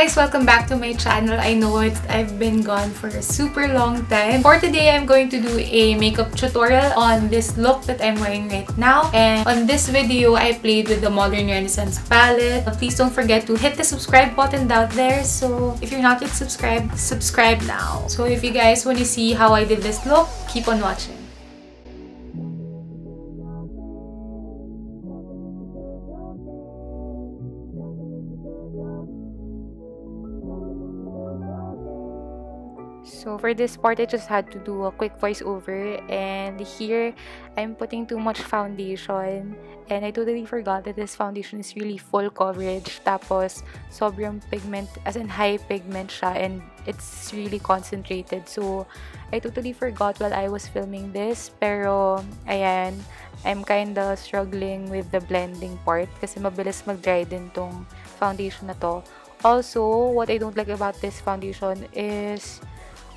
guys! Welcome back to my channel. I know I've been gone for a super long time. For today, I'm going to do a makeup tutorial on this look that I'm wearing right now. And on this video, I played with the Modern Renaissance palette. Please don't forget to hit the subscribe button down there. So if you're not yet subscribed, subscribe now. So if you guys want to see how I did this look, keep on watching. So for this part, I just had to do a quick voiceover, and here I'm putting too much foundation and I totally forgot that this foundation is really full coverage, tapos sobrang pigment, as in high pigment siya, and it's really concentrated. So I totally forgot while I was filming this, pero ayan, I'm kinda struggling with the blending part kasi mabilis mag-dry din tong foundation na to. Also, what I don't like about this foundation is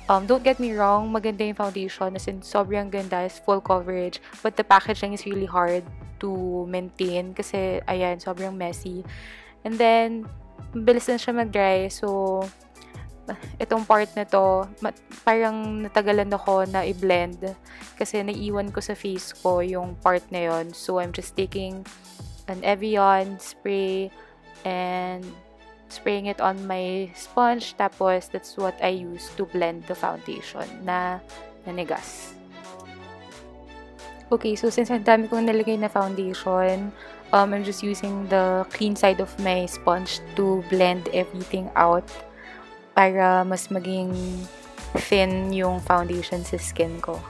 don't get me wrong, maganda yung foundation, as in sobrang ganda, is full coverage, but the packaging is really hard to maintain kasi ayan, sobrang messy. And then mabilis na siya mag-dry, so itong part na to, parang natagalan ako na i-blend kasi naiiwan ko sa face ko yung part na yon. So I'm just taking an Evian spray and spraying it on my sponge, tapos that's what I use to blend the foundation na nanigas. Okay, so since ang dami kong nalagay na foundation, I'm just using the clean side of my sponge to blend everything out para mas maging thin yung foundation sa skin ko.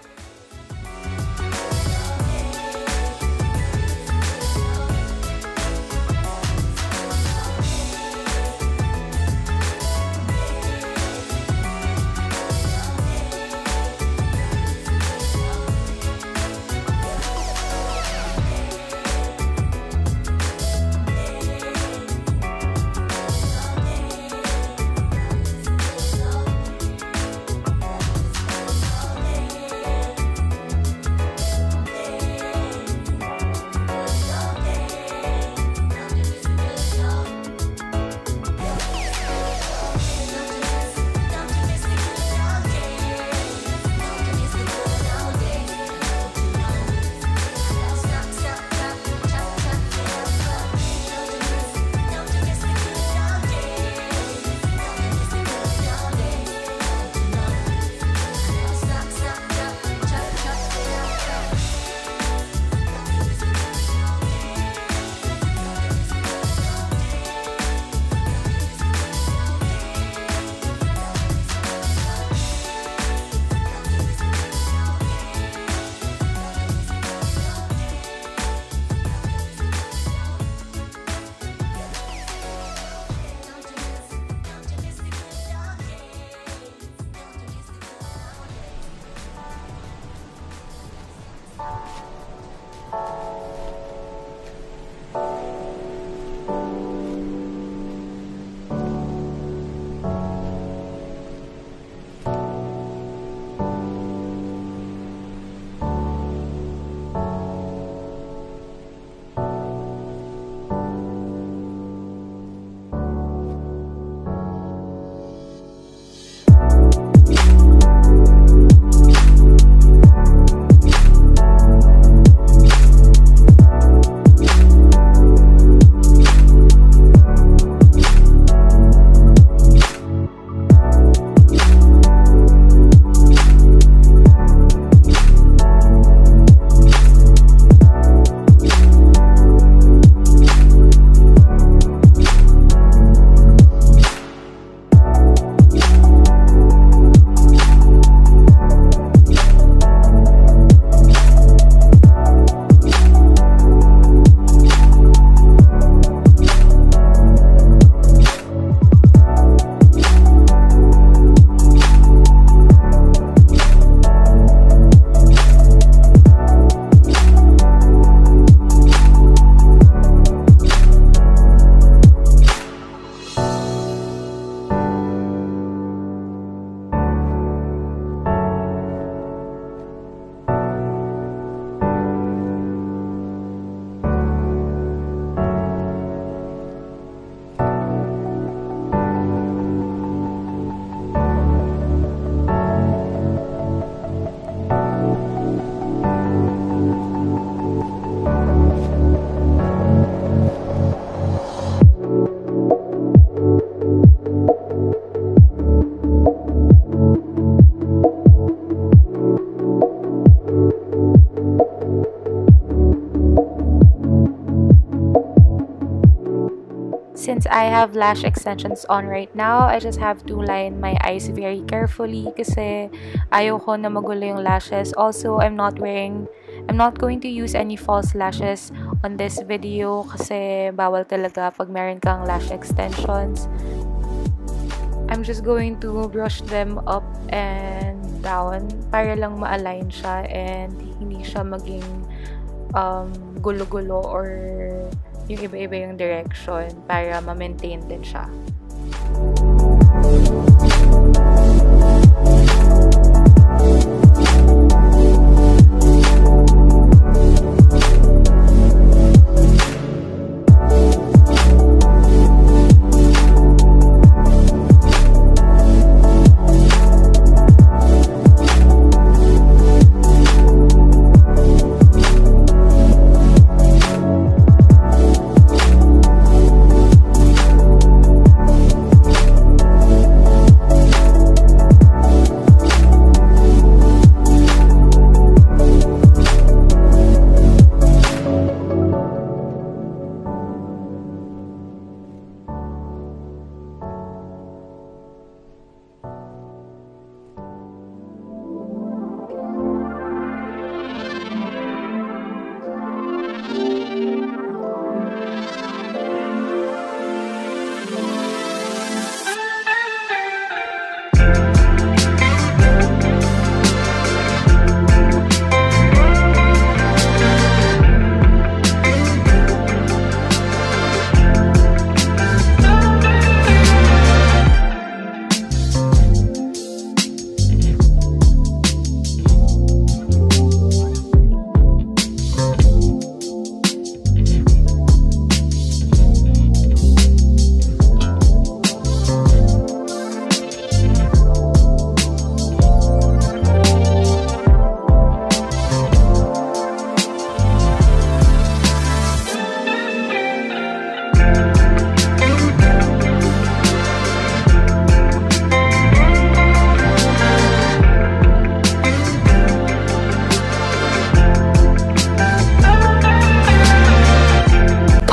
since I have lash extensions on right now, I just have to line my eyes very carefully kasi ayoko na magulo yung lashes. Also, I'm not going to use any false lashes on this video kasi bawal talaga pag meron kang lash extensions. I'm just going to brush them up and down para lang ma-align siya and hindi siya maging gulo-gulo or yung iba-iba yung direction para ma-maintain din siya.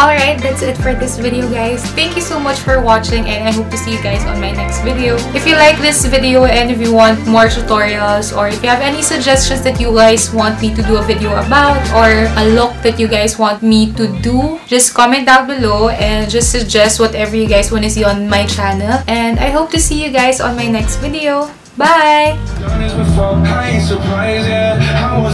Alright, that's it for this video, guys. Thank you so much for watching and I hope to see you guys on my next video. If you like this video and if you want more tutorials or if you have any suggestions that you guys want me to do a video about or a look that you guys want me to do, just comment down below and just suggest whatever you guys want to see on my channel. And I hope to see you guys on my next video. Bye!